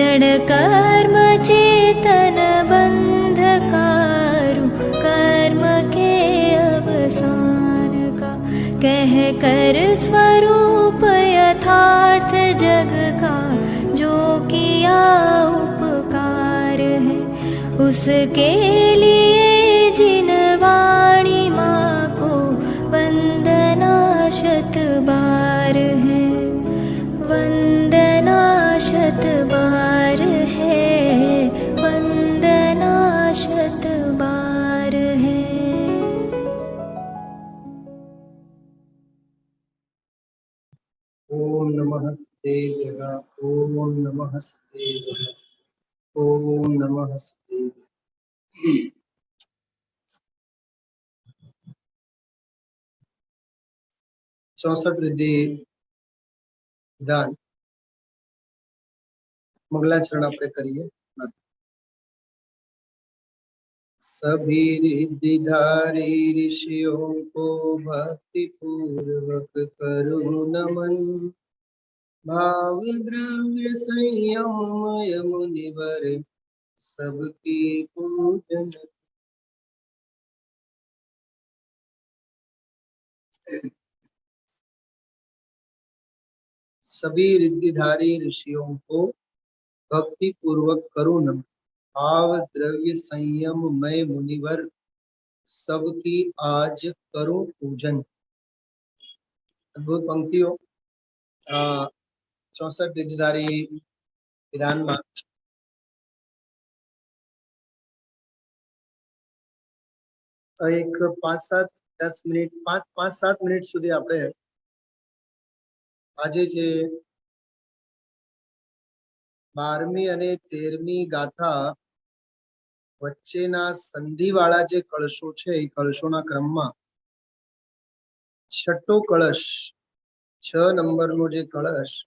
जड़ कर्म चेतन बंधकारु कर्म के अवसान का, कह कर स्वरूप यथार्थ जग का जो किया उपकार है, उसके लिए जिन वाणी माँ को वंदना शत बार है, वंदना शत बार है, वंदना शत बार है। ओम नमस्तेभ्यः, ओम नमस्तेभ्यः, ओम नमस्तेभ्यः। 64 रिद्धि विधान मंगलाचरण આપણે કરીએ। सभी रिद्धिधारी ऋषियों को भक्ति पूर्वक करो नमन, भाव द्रव्य संयममय मुनिवर सबकी पूजन। सभी रिद्धिधारी ऋषियों को भक्ति पूर्वक करो नमन, भाव द्रव्य संयम मय मुनिवर सबकी आज करो पूजन। अद्भुत पंक्तियों 64 रिद्धिधारी विधान में एक 5-7 मिनिट सुधी આપણે આજે જે 12મી અને 13મી ગાથા વચ્ચેના સંધિવાળા જે કળશો છે એ કળશોના ક્રમમાં છઠ્ઠો કળશ 6 નંબરનો જે કળશ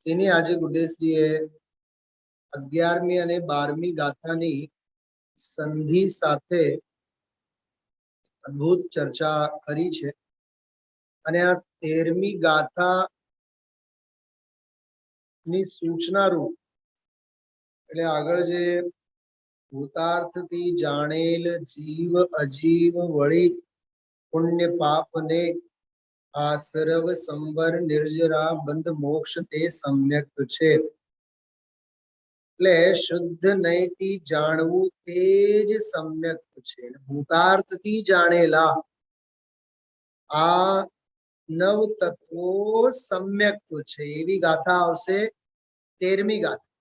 તેની આજે ગુરુદેવશ્રીએ 11મી અને 12મી ગાથાની સંધિ સાથે અદ્ભુત ચર્ચા કરી છે અને આ 13મી ગાથાની સૂચના રૂપ એટલે આગળ જે ભૂતાર્થથી જાણેલ જીવ અજીવ વળી પુણ્ય પાપ ને આસરવ સંવર નિર્જરા બંધ મોક્ષ તે સમ્યક છે, એટલે શુદ્ધ નયથી જાણવું તે જ સમ્યક છે। ભૂતાર્થથી જાણેલા આ 9 તત્વો સમ્યક છે એવી ગાથા આવશે 13મી ગાથા।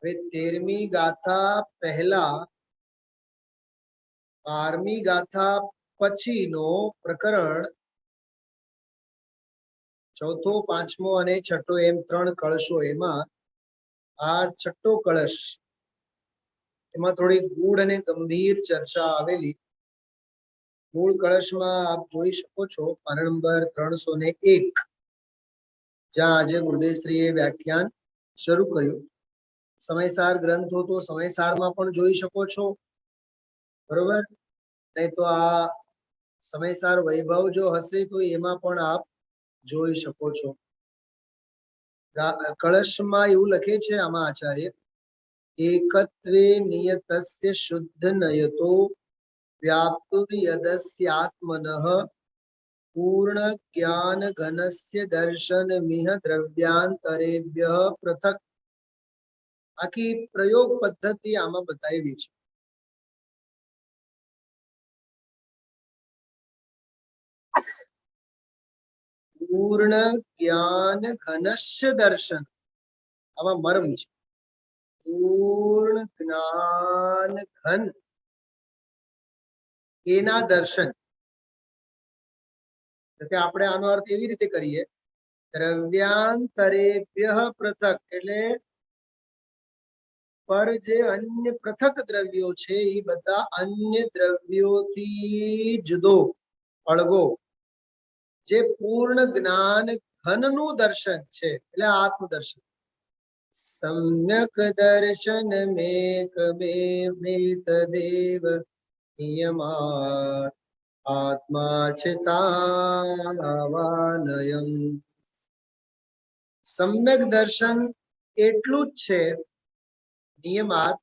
હવે 13મી ગાથા પહેલા 12મી ગાથા પછીનો પ્રકરણ ચોથો પાંચમો અને છઠ્ઠો એમ 3 કળશો, એમાં આ છઠ્ઠો કળશ એમાં થોડી ગૂઢ અને ગંભીર ચર્ચા આવેલી। મૂળ કળશમાં આપ જોઈ શકો છો પાના નંબર 301 જ્યાં આજે ગુરુદેવશ્રીએ વ્યાખ્યાન શરૂ કર્યું। સમયસાર ગ્રંથ હો તો સમયસારમાં પણ જોઈ શકો છો, બરોબર, નહીં તો આ સમયસાર વૈભવ જો હશે તો એમાં પણ આપ જોઈ શકો છો। કળશમાં એવું લખે છે આમાં આચાર્ય, એકત્વે નિયતસ્ય શુદ્ધ નયતો વ્યાપ્તુર્યદસ્યાત્મનઃ પૂર્ણ જ્ઞાન ઘનસ્ય દર્શન મિહ દ્રવ્યાંતરેભ્ય પૃથક। આખી પ્રયોગ પદ્ધતિ આમાં બતાવી છે। પૂર્ણ જ્ઞાન ઘનસ્ય દર્શન, આમાં મર્મ છે। પૂર્ણ જ્ઞાન ઘન એના દર્શન, એટલે આપણે આનો અર્થ એવી રીતે કરીએ, દ્રવ્યાંતરેભ્ય પૃથક એટલે પર જે અન્ય પૃથક દ્રવ્યો છે એ બધા અન્ય દ્રવ્યોથી જુદો અળગો જે પૂર્ણ જ્ઞાન ઘનનું દર્શન છે એટલે આત્મદર્શન। सम्यक दर्शन में तदेव नियमा आत्मा चितावानयम्। સમ્યક દર્શન એટલું જ છે નિયમાત,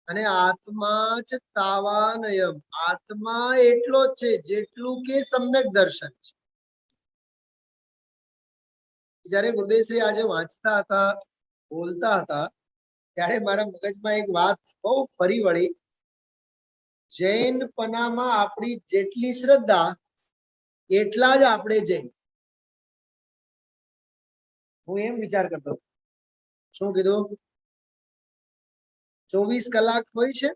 અને આત્મા જ તાવાનયમ, આત્મા એટલો જ છે જેટલું કે સમ્યક દર્શન છે. જયારે ગુરુદેવશ્રી આજે વાંચતા હતા, બોલતા હતા, ત્યારે મારા મગજમાં એક વાત બહુ ફરી વળી. જૈન પનામાં આપણી જેટલી શ્રદ્ધા એટલા જ આપણે જૈન. હું એમ વિચાર કરતો. શું કીધું? 24 કલાક હોય છે,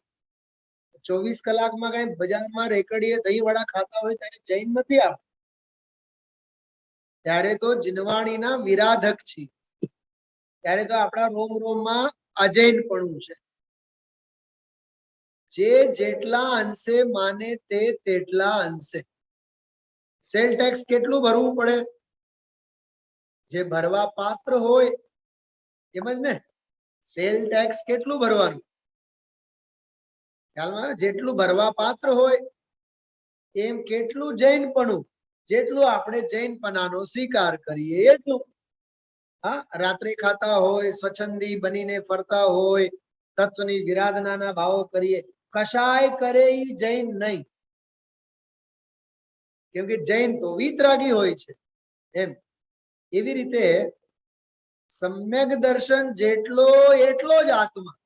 24 કલાકમાં કઈ બજારમાં રેકડીએ દહીં વડા ખાતા હોય ત્યારે જૈન નથી આપ, ત્યારે તો જીનવાણીના વિરાધક છે, ત્યારે તો આપણા રોમ રોમમાં અજૈનપણું છે. જે જેટલા અંશે માને તે તેટલા અંશે. સેલ ટેક્સ કેટલું ભરવું પડે? જે ભરવા પાત્ર હોય એમ જ ને. સેલ ટેક્સ કેટલું ભરવાનું? ખ્યાલમાં આવે? જેટલું ભરવા પાત્ર હોય એમ કેટલું જૈનપણું, જેટલું આપણે જૈનપણાનો સ્વીકાર કરીએ એટલું. હા, રાત્રે ખાતા હોય, સ્વચ્છંદી બનીને ફરતા હોય, તત્વની વિરાધનાના ભાવો કરીએ, કશાય કરે ઈ જૈન નહીં. કેમ કે જૈન તો વિતરાગી હોય છે. એમ એવી રીતે સમ્યક દર્શન જેટલો એટલો જ આત્મા.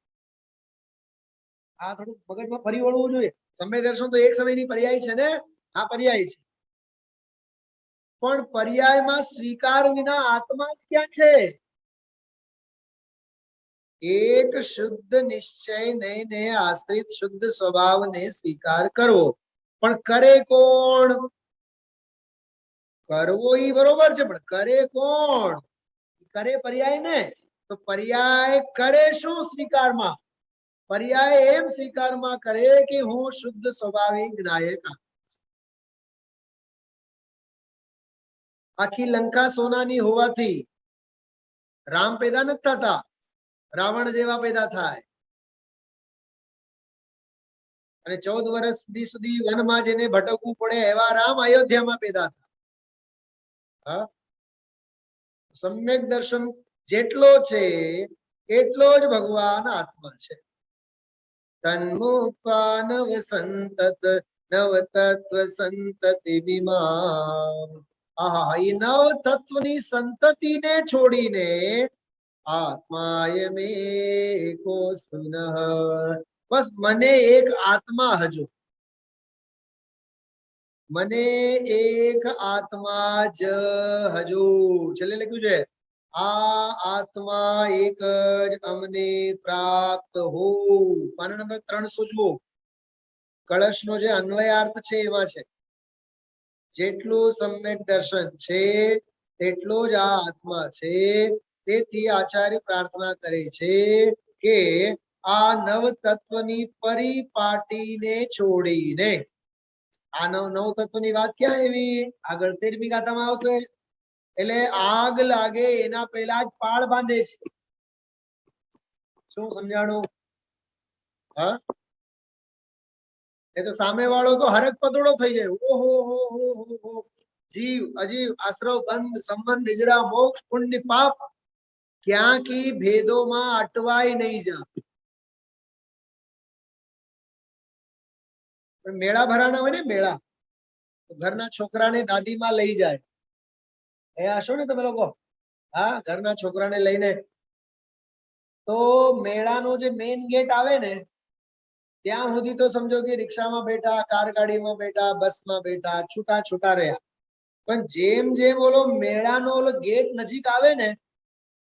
આ થોડું મગજમાં ફરી વળવું જોઈએ. સમ્યક દર્શન તો એક સમયની પર્યાય છે ને. આ પર્યાય છે, પણ પર્યાયમાં સ્વીકાર વિના આત્મા જ ક્યાં છે? એક શુદ્ધ નિશ્ચયને આશ્રિત શુદ્ધ સ્વભાવને સ્વીકાર કરવો. પણ કરે કોણ? કરવો ઈ બરોબર છે, પણ કરે કોણ? કરે પર્યાય ને. તો પર્યાય કરે શું સ્વીકારમાં? પર્યાય એમ સ્વીકારમાં કરે કે હું શુદ્ધ સ્વભાવિક નાયક. આખી લંકા સોનાની હોવાથી રામ પેદા નથી થતા, રાવણ જેવા પેદા થાય. અને 14 વર્ષ સુધી વનમાં જેને ભટકવું પડે એવા રામ અયોધ્યામાં પેદા થાય. સમ્યક દર્શન જેટલો છે એટલો જ ભગવાન આત્મા છે. તન્મુક્ત્વા નવ સંતત નવ તત્વ સંતતિ વિમામ. આહા, એ નવ તત્વની સંતતિને છોડીને આત્માયમેકો સુનઃ. બસ મને એક આત્મા હજુ, મને એક આત્મા જ હજુ. છેલ્લે લખ્યું છે આ આત્મા એક જ અમને પ્રાપ્ત હો. પાના નંબર 300 જુઓ. કળશનો જે અન્વયાર્થ છે એમાં છે જેટલું સમ્યક દર્શન છે તેટલો જ આ આત્મા છે. તેથી આચાર્ય પ્રાર્થના કરે છે કે આ નવ તત્વની પરિપાટીને છોડીને. આ નવ તત્વની વાત ક્યાં આવી? આગળ 13મી ગાથામાં આવશે. એટલે આગ લાગે એના પહેલા જ પાળ બાંધે છે. શું સમજાણું? હા, એ તો સામે વાળો તો હરક પતોડો થઈ જાય. ઓહો હો હો હો. જીવ અજીવ આશ્રવ બંધ સંબંધ નિજરા મોક્ષ પુણ્ય પાપ ક્યાં કી ભેદોમાં અટવાય નહીં જા. પણ મેળા ભરાણા હોય ને, મેળા, ઘરના છોકરાને દાદીમાં લઈ જાય. એ હશો ને તમે લોકો? હા, ઘરના છોકરાને લઈને તો મેળાનો જે મેઇન ગેટ આવે ને ત્યાં સુધી તો સમજો કે રિક્ષામાં બેઠા, કાર ગાડીમાં બેઠા, બસમાં બેઠા, છૂટા છૂટા રહ્યા. પણ જેમ જેમ ઓલો મેળાનો ઓલો ગેટ નજીક આવે ને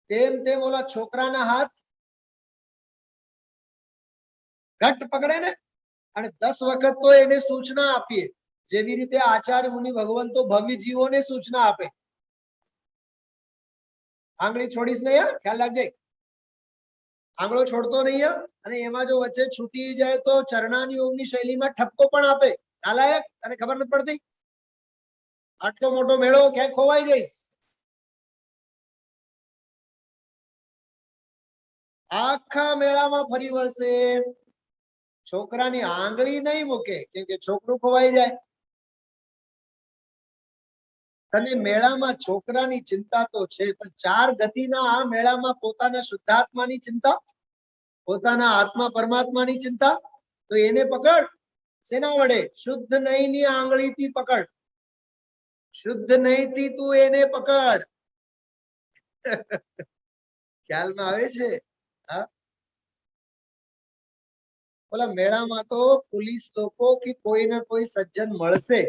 તેમ તેમ ઓલા છોકરાના હાથ ઘટ પકડે ને. અને 10 વખત તો એને સૂચના આપીએ, જેવી રીતે આચાર્ય મુનિ ભગવંતો ભવ્ય જીવોને સૂચના આપે. આંગળી છોડીશ નહીં, ખ્યાલ રાખજે. આંગળો છોડતો નહીં. અને એમાં જો વચ્ચે છૂટી જાય તો ચરણાની ઓમની શૈલીમાં ઠપકો પણ આપે. નાલાયક, તને ખબર નથી પડતી? આટલો મોટો મેળો ક્યાંય ખોવાઈ જઈશ. આખા મેળામાં ફરી વળશે, છોકરાની આંગળી નહીં મૂકે, કેમ કે છોકરું ખોવાઈ જાય. તને મેળામાં છોકરાની ચિંતા તો છે, પણ ચાર ગતિના આ મેળામાં પોતાના શુદ્ધાત્માની ચિંતા, પોતાના આત્મા પરમાત્માની ચિંતા, તો એને પકડ. શેના વડે? શુદ્ધ નહીંની આંગળીથી પકડ. શુદ્ધ નહીંથી તું એને પકડ. ખ્યાલમાં આવે છે? હા, ઓલા મેળામાં તો પોલીસ લોકો કે કોઈ ને કોઈ સજ્જન મળશે,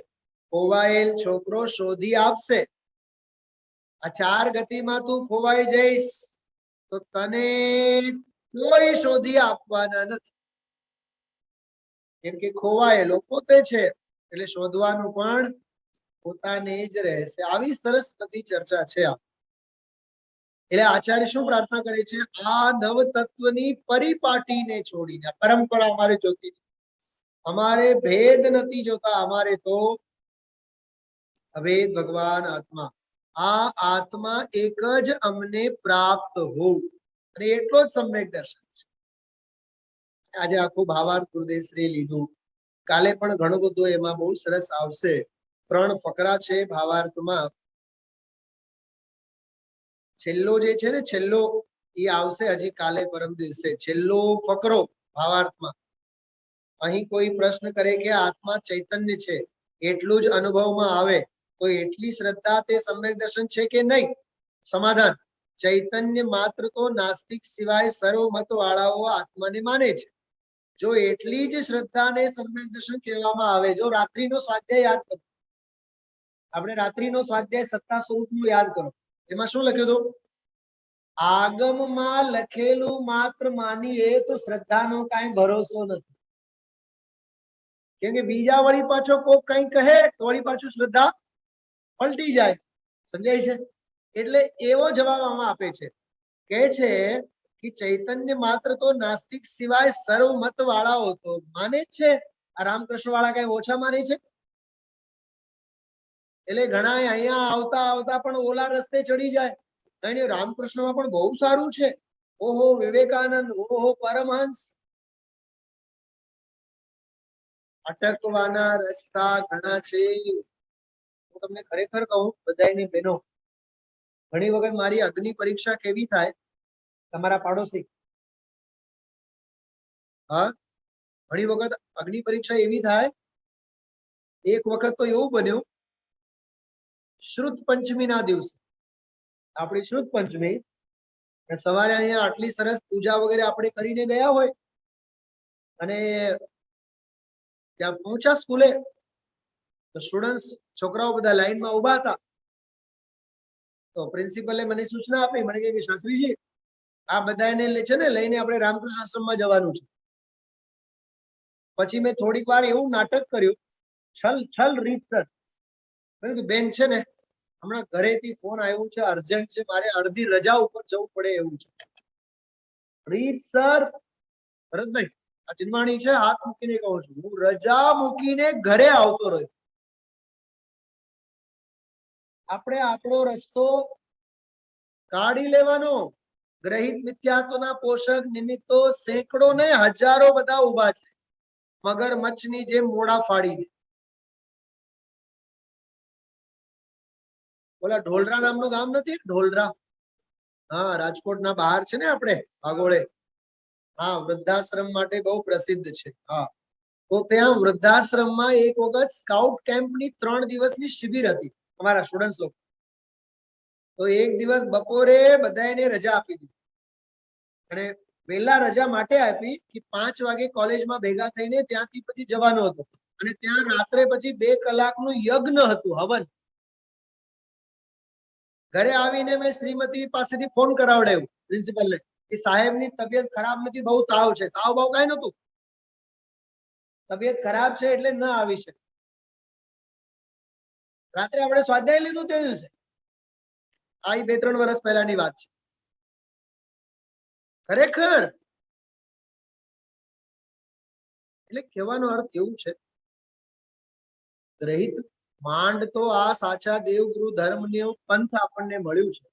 ખોવાયેલ છોકરો શોધી આપશે. આ ચાર ગતિમાં તું ખોવાઈ જઈશ તો તને કોઈ શોધી આપવાના નથી, કેમ કે ખોવાયેલો પોતે છે, એટલે શોધવાનું પણ પોતાને જ રહેશે. આવી સરસ બધી ચર્ચા છે. એટલે આચાર્ય શું પ્રાર્થના કરે છે? આ નવ તત્વની પરિપાટીને છોડીને, પરંપરા અમારે જોતી, અમારે ભેદ નથી જોતા, અમારે તો અભેદ ભગવાન આત્મા, આ આત્મા એક જ અમને પ્રાપ્ત હોવું, અને એટલો જ સમ્યક દર્શન છે. આજે આખું ભાવાર્થ ગુરુદેવશ્રીએ લીધું, કાલે પણ ઘણું બધું એમાં બહુ સરસ આવશે. 3 ફકરા છે ભાવાર્થમાં. છેલ્લો જે છે ને, છેલ્લો એ આવશે હજી કાલે પરમ દિવસે. છેલ્લો ફકરો ભાવાર્થમાં. અહીં કોઈ પ્રશ્ન કરે કે આત્મા ચૈતન્ય છે, એટલું જ અનુભવમાં આવે તો એટલી શ્રદ્ધા તે સમ્યક દર્શન છે કે નહીં? સમાધાન: ચૈતન્ય માત્ર તો નાસ્તિક સિવાય સર્વ મત વાળાઓ આત્માને માને છે. જો એટલી જ શ્રદ્ધાને સમ્યક દર્શન કહેવામાં આવે. જો રાત્રિનો સ્વાધ્યાય યાદ કરો, આપણે રાત્રિનો સ્વાધ્યાય સત્તા સ્વરૂપનું યાદ કરો, એમાં શું લખ્યું હતું? આગમમાં લખેલું માત્ર માનીએ તો શ્રદ્ધાનો કાંઈ ભરોસો નથી, કેમ કે બીજા વળી પાછો કોક કઈ કહે તો વળી પાછું શ્રદ્ધા પલટી જાય. સમજાય છે? એટલે એવો જવાબ આમાં આપે છે, કહે છે કે ચૈતન્ય માત્ર તો નાસ્તિક સિવાય સર્વ મત વાળાઓ તો માને જ છે. આ રામકૃષ્ણ વાળા કઈ ઓછા માને છે? એટલે ઘણા અહીંયા આવતા આવતા પણ ઓલા રસ્તે ચડી જાય. નહીં, રામકૃષ્ણમાં પણ બહુ સારું છે. ઓહો વિવેકાનંદ, ઓહો પરમહંસ. અટકવાના રસ્તા ઘણા છે. હું તમને ખરેખર કહું, બધાની બહેનો, ઘણી વખત મારી અગ્નિ પરીક્ષા કેવી થાય? તમારા પાડોશી, હા, ઘણી વખત અગ્નિ પરીક્ષા એવી થાય. એક વખત તો એવું બન્યું, શ્રુત પંચમી ના દિવસે, આપણી શ્રુત પંચમી, સવારે અહીંયા આટલી સરસ પૂજા વગેરે આપણે કરીને ગયા હોય, અને ત્યાં પહોંચ્યા સ્કૂલે તો સ્ટુડન્ટ્સ, છોકરાઓ બધા લાઈનમાં ઉભા હતા. તો પ્રિન્સિપલે મને સૂચના આપી, મને કહે કે શાસ્ત્રીજી, આ બધાને છે ને લઈને આપણે રામકૃષ્ણ આશ્રમમાં જવાનું છે. પછી મેં થોડીક વાર એવું નાટક કર્યું, છલ રીતસર. બેન છે ને, હમણાં ઘરેથી ફોન આવ્યું છે, અર્જન્ટ છે, મારે અડધી રજા ઉપર જવું પડે એવું છે. રીતસર ભરતભાઈ, આ ચિન્માણી છે, હાથ મૂકીને કહું છું, હું રજા મૂકીને ઘરે આવતો રહ્યો. આપણે આપણો રસ્તો કાઢી લેવાનો. ગ્રહિત મિથ્યાત્વના પોષક નિમિત્તો સેંકડો ને હજારો બધા ઉભા છે, મગરમચ્છની જેમ મોડા ફાડીને. ઓલા ઢોલરા નામનું ગામ નથી? ઢોલરા, હા, રાજકોટના બહાર છે ને, આપણે ભાગોળે. હા, વૃદ્ધાશ્રમ માટે બહુ પ્રસિદ્ધ છે. હા, તો ત્યાં વૃદ્ધાશ્રમમાં એક વખત સ્કાઉટ કેમ્પની 3 દિવસની શિબિર હતી અમારા સ્ટુડન્ટ્સ લોકો. તો એક દિવસ બપોરે બધાને રજા આપી દીધી, અને વહેલા રજા માટે આપી કે 5 વાગે કોલેજમાં ભેગા થઈને ત્યાંથી પછી જવાનું હતું. અને ત્યાં રાત્રે પછી 2 કલાકનું યજ્ઞ હતું, હવન. ઘરે આવીને મેં શ્રીમતી પાસેથી ફોન કરાવડાવ્યો પ્રિન્સિપલને કે સાહેબની તબિયત ખરાબ નથી, બહુ તાવ છે. તાવ બહુ કઈ નતું, તબિયત ખરાબ છે એટલે ન આવી શકે. રાત્રે આપણે સ્વાધ્યાય લીધું તે દિવસે. આ 2-3 વર્ષ પહેલાની વાત છે. ખરેખર એટલે કહેવાનો અર્થ એવું છે, ગ્રહિત માંડ તો આ સાચા દેવગુરુ ધર્મનું પંથ આપણને મળ્યું છે.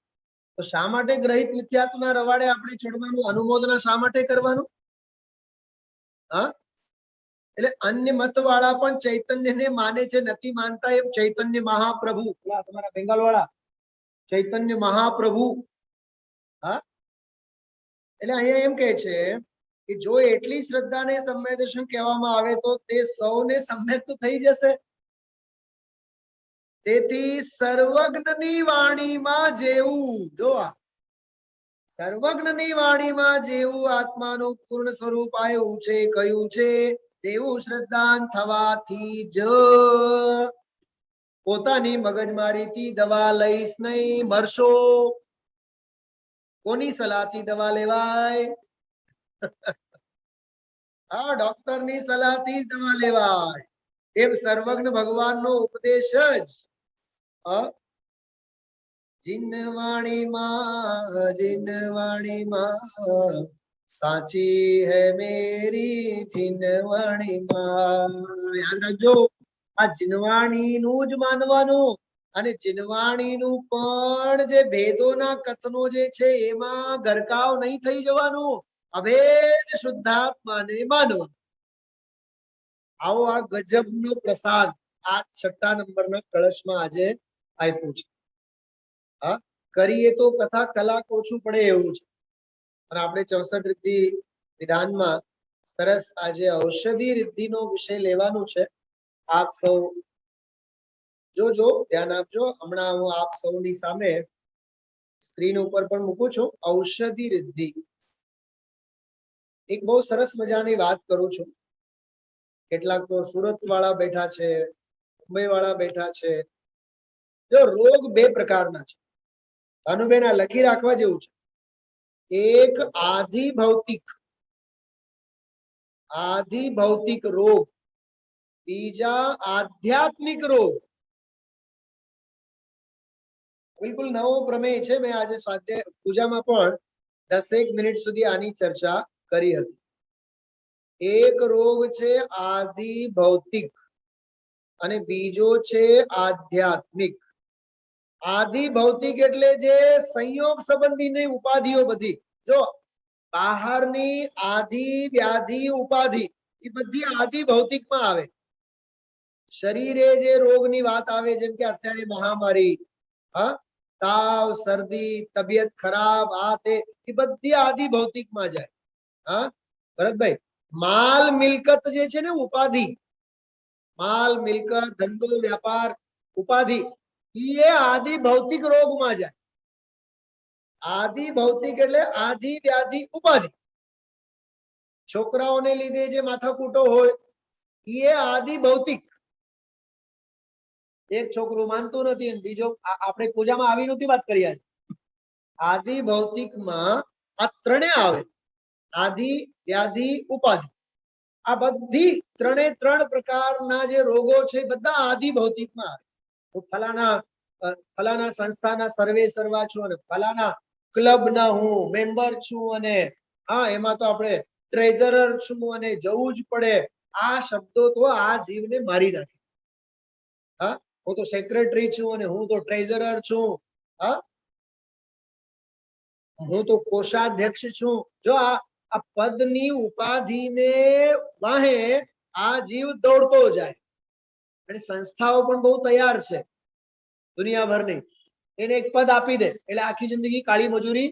તો શા માટે ગ્રહિત મિથ્યાત્વના રવાડે આપણે ચડવાનું? અનુમોદના શા માટે કરવાનું? હા, એટલે અન્ય મત વાળા પણ ચૈતન્યને માને છે, નથી માનતા એમ ચૈતન્ય મહાપ્રભુ, પેલા તમારા બેંગાલ વાળા ચૈતન્ય મહાપ્રભુ. હા, એટલે અહીંયા એમ કે છે કે જો એટલી શ્રદ્ધાને સમ્યક કહેવામાં આવે તો તે સૌને સમ્યક તો થઈ જશે. તેથી સર્વજ્ઞની વાણીમાં જેવું, જો સર્વજ્ઞની વાણીમાં જેવું આત્માનું પૂર્ણ સ્વરૂપ આવ્યું છે, કહ્યું છે, તેવું શ્રદ્ધાન થવાથી જ પોતાની મગજમારીથી દવા લઈશ નહીં, મરશો. કોની સલાહથી દવા લેવાય? હા, ડોક્ટરની સલાહથી દવા લેવાય. એમ સર્વજ્ઞ ભગવાનનો ઉપદેશ જ જીનવાણીમાં સાચી હે મેરી જીનવાણીમાં. યાદ રાખજો, આ જીનવાણીનું જ માનવાનું, અને જીનવાણીનું પણ જે ભેદોના કથનો જે છે એમાં ગરકાવ નહીં થઈ જવાનું. અભેદ શુદ્ધાત્માને માનવા. આવો આ ગજબનો પ્રસાદ આ 6 નંબરના કળશમાં આજે આપ્યું છે. હા, કરીએ તો કથા કલાક ઓછું પડે એવું છે. અને આપણે 64 રિદ્ધિ વિધાનમાં સરસ આજે ઔષધિ રિદ્ધિનો વિષય લેવાનું છે. આપ સૌ જોજો, ધ્યાન આપજો. હમણાં હું આપ સૌની સામે સ્ક્રીન ઉપર પણ મૂકું છું ઔષધિ રિદ્ધિ. એક બહુ સરસ મજાની વાત કરું છું. કેટલાક તો સુરત વાળા બેઠા છે, મુંબઈ વાળા બેઠા છે. જો રોગ 2 પ્રકારના છે. ભાનુબેન આ લખી રાખવા જેવું છે. એક આધિ ભૌતિક રોગ, બીજા આધ્યાત્મિક રોગ. બિલકુલ નવો પ્રમેય છે. મેં આજે સ્વાધ્યાય પૂજામાં પણ 10 મિનિટ સુધી આની ચર્ચા કરી હતી. એક રોગ છે આધિ ભૌતિક અને બીજો છે આધ્યાત્મિક. આધિ ભૌતિક એટલે જે સંયોગ સંબંધીની ઉપાધિઓ બધી, જો બહારની આધિ વ્યાધિ ઉપાધિ એ બધી આધિ ભૌતિકમાં આવે. શરીરે જે રોગની વાત આવે, જેમ કે અત્યારે મહામારી, હા, તાવ, શરદી, તબિયત ખરાબ, આ તે, એ બધી આધિ ભૌતિકમાં જાય. હા ભરતભાઈ, માલ મિલકત જે છે ને ઉપાધિ, માલ મિલકત ધંધો વ્યાપાર ઉપાધિ, એ આધિ ભૌતિક રોગમાં જાય. આધિ ભૌતિક એટલે આધિ વ્યાધિ ઉપાધિ. છોકરાઓને લીધે જે માથાકૂટો હોય એ આધિ ભૌતિક. એક છોકરું માનતું નથી અને બીજો, આપણે પૂજામાં આવી નથી વાત કરી. આધિ ભૌતિકમાં આ ત્રણે આવે, આધિ વ્યાધિ ઉપાધિ. આ બધી 3 પ્રકારના જે રોગો છે બધા આધિ ભૌતિકમાં આવે. હું ફલાના સંસ્થાના સર્વે સર્વા છું અને ફલાના ક્લબના હું મેમ્બર છું અને હા એમાં તો આપણે ટ્રેઝરર છું અને જવું જ પડે. આ શબ્દો તો આ જીવને મારી નાખે. હા, હું તો સેક્રેટરી છું અને હું તો ટ્રેઝરર છું. હા, હું તો કોષાધ્યક્ષ છું. જો આ પદની ઉપાધિને વાહે આ જીવ દોડતો જાય. અને સંસ્થાઓ પણ બહુ તૈયાર છે દુનિયાભરની, એને એક પદ આપી દે એટલે આખી જિંદગી કાળી મજૂરી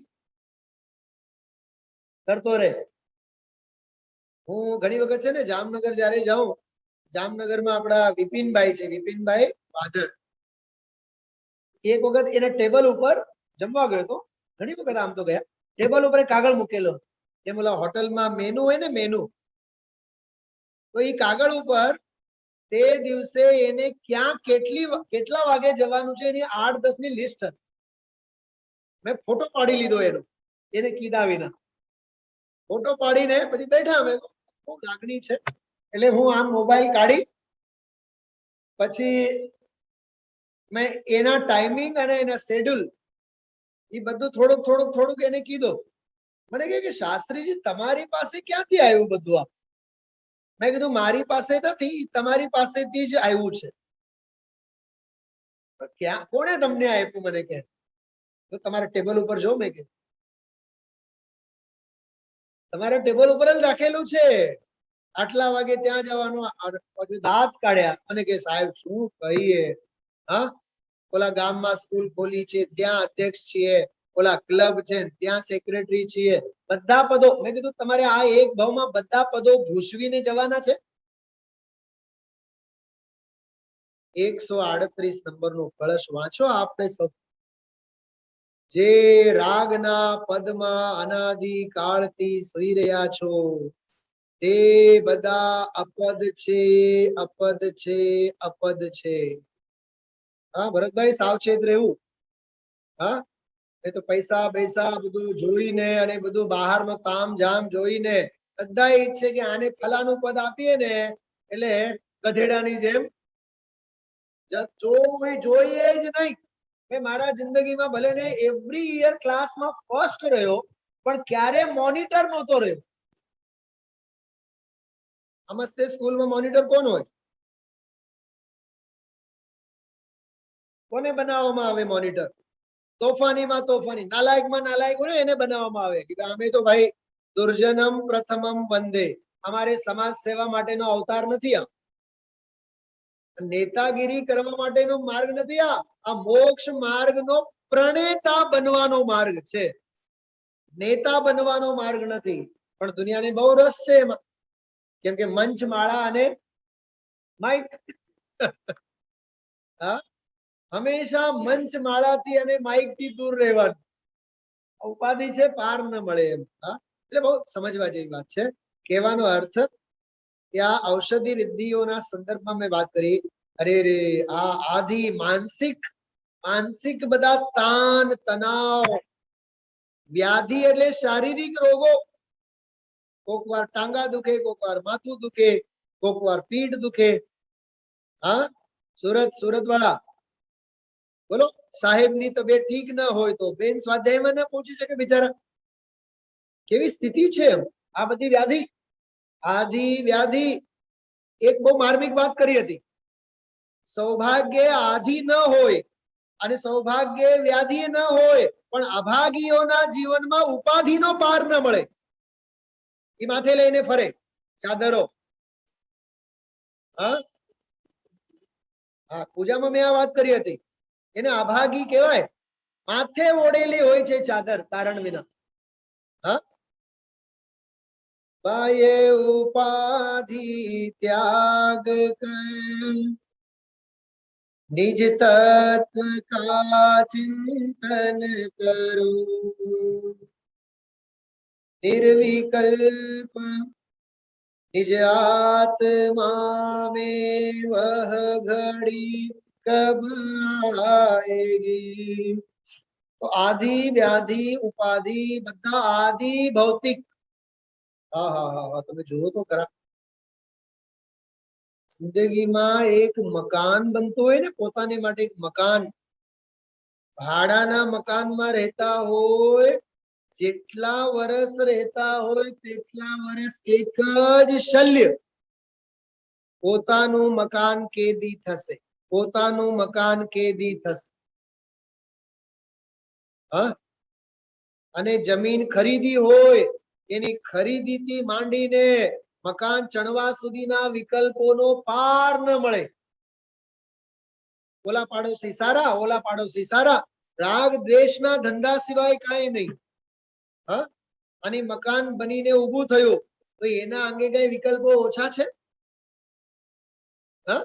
કરતો રહે. હું ઘણી વખત છે ને જામનગર જયારે જાઉં, જામનગરમાં આપણા વિપિનભાઈ છે, વિપિનભાઈ વાધર. એક વખત એના ટેબલ ઉપર જમવા ગયો હતો. ઘણી વખત આમ તો ગયા. ટેબલ ઉપર એક કાગળ મૂકેલો, જેમ ઓલા હોટલમાં મેનુ હોય ને મેનુ, તો એ કાગળ ઉપર તે દિવસે એને ક્યાં કેટલા વાગે જવાનું છે એની 8-10 ની લિસ્ટ હતી. મેં ફોટો પાડી લીધો એનો, એને કીધા વિના ફોટો પાડીને પછી બેઠા. અમે બહુ લાગણી છે એટલે હું આમ મોબાઈલ કાઢી પછી મેં એના ટાઈમિંગ અને એના શેડ્યુલ એ બધું થોડુંક એને કીધું. મને કહે કે શાસ્ત્રીજી તમારી પાસે ક્યાંથી આવ્યું બધું આ? મેં કીધું મારી પાસે નથી, તમારી પાસેથી જ આવ્યું છે. ક્યાં, કોણે તમને આપ્યું મને કે? તો તમારા ટેબલ ઉપર જો, મેં કીધું તમારા ટેબલ ઉપર જ રાખેલું છે. આટલા વાગે ત્યાં જવાનું, પછી દાંત કાઢ્યા અને કે સાહેબ શું કહીએ, હા ઓલા ગામમાં સ્કૂલ ખોલી છે ત્યાં અધ્યક્ષ છીએ, ઓલા ક્લબ છે ત્યાં સેક્રેટરી છીએ, બધા પદો. મેં કીધું તમારે આ એક ભાવમાં બધા પદો ભૂસવીને જવાના છે? 138 નંબરનો કળશ વાંચો આપણે સૌ. જે રાગના પદમાં અનાદિ કાળથી સુઈ રહ્યા છો તે બધા અપદ છે, અપદ છે, અપદ છે. હા ભરતભાઈ સાવચેત રહેવું. હા એ તો પૈસા પૈસા બધું જોઈને અને બધું બહારનું તામ જામ જોઈને બધા ઈચ્છે કે આને ફલાનું પદ આપીએ ને એટલે ગધેડાની જેમ જોઈએ જ નહીં. મેં મારા જિંદગીમાં ભલે ને એવરી યર ક્લાસમાં ફર્સ્ટ રહ્યો, પણ ક્યારે મોનિટર નહોતો રહ્યો. નમસ્તે સ્કૂલમાં મોનિટર કોણ હોય? કોને બનાવવામાં આવે મોનિટર? તોફાનીમાં તોફાની, નાલાયકમાં નાલાયક હોય એને બનાવવામાં આવે કે અમે તો ભાઈ દુર્જનમ પ્રથમમ વંદે, અમારે સમાજ સેવા માટેનો અવતાર નથી. આ નેતાગીરી કરવા માટેનો માર્ગ નથી. આ મોક્ષ માર્ગનો પ્રણેતા બનવાનો માર્ગ છે, નેતા બનવાનો માર્ગ નથી. પણ દુનિયાને બહુ રસ છે એમાં, કેમ કે મંચ માળા અને માઇક. હા હંમેશા મંચ માળાથી અને માઇક થી દૂર રહેવાનું. ઉપાધિ છે પાર ન મળે એમ. હા એટલે બહુ સમજવા જેવી વાત છે. કહેવાનો અર્થ કે આ ઔષધિ રિદ્ધિઓના સંદર્ભમાં મેં વાત કરી. અરે રે આ આદિ માનસિક બધા તાણ તણાવ, વ્યાધિ એટલે શારીરિક રોગો. કોક વાર ટાંગા દુખે, કોક વાર માથું દુખે, કોક વાર પીઠ દુખે. હા સુરત વાળા બોલો, સાહેબની તબિયત ઠીક ન હોય તો બેન સ્વાધ્યાયમાં ના પહોંચી શકે બિચારા. કેવી સ્થિતિ છે આ બધી વ્યાધિ. આદિ વ્યાધિ. એક બહુ માર્મિક વાત કરી હતી. સૌભાગ્ય આદિ ન હોય અને સૌભાગ્ય વ્યાધિ ન હોય, પણ અભાગીઓના જીવનમાં ઉપાધિનો પાર ન મળે. એ માથે લઈને ફરે ચાદરો. હા પૂજામાં મેં આ વાત કરી હતી. એને અભાગી કહેવાય. માથે ઓઢેલી હોય છે ચાદર કારણ વિના. હા પાયે ઉપાધિ ત્યાગ કર, નિજ તત્વ કા ચિંતન કરું, નિર્વિકલ્પ निज आत्मा में वह घड़ी कब आएगी. તો આદિ વ્યાધિ ઉપાધિ બધા આદિ ભૌતિક. હા હા હા હા તમે જુઓ તો ખરા. જિંદગીમાં એક મકાન બનતું હોય ને, પોતાને માટે એક મકાન, ભાડાના મકાનમાં રહેતા હોય, જેટલા વર્ષ રહેતા હોય તેટલા વર્ષ એક જ શલ્ય. પોતાનું મકાન કેદી થશે, પોતાનું મકાન કેદી થશે. હા અને જમીન ખરીદી હોય, એની ખરીદીથી માંડીને મકાન ચણવા સુધીના વિકલ્પોનો પાર ન મળે. ઓલા પાડોશી સારા, ઓલા પાડોશી સારા, રાગ દ્વેષના ધંધા સિવાય કાંઈ નહીં. હા અને મકાન બનીને ઊભું થયું તો એના અંગે કઈ વિકલ્પો ઓછા છે? હા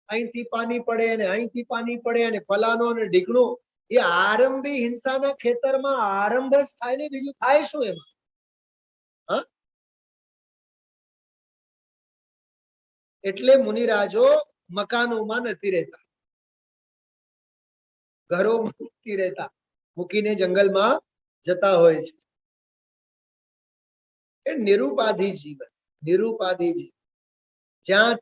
અહીંથી પાણી પડે અને અહીંથી પાણી પડે અને ફલાનો અને ઢીકણો. એ આરંભી હિંસાના ખેતરમાં આરંભ જ થાય ને, બીજું થાય શું એમાં? હા એટલે મુનિરાજો મકાનોમાં નથી રહેતા, ઘરોમાં નથી રહેતા, મૂકીને જંગલમાં જતા હોય છે. એ નિરુપાધિ જીવન, નિરુપાધિ જીવન. જ્યાં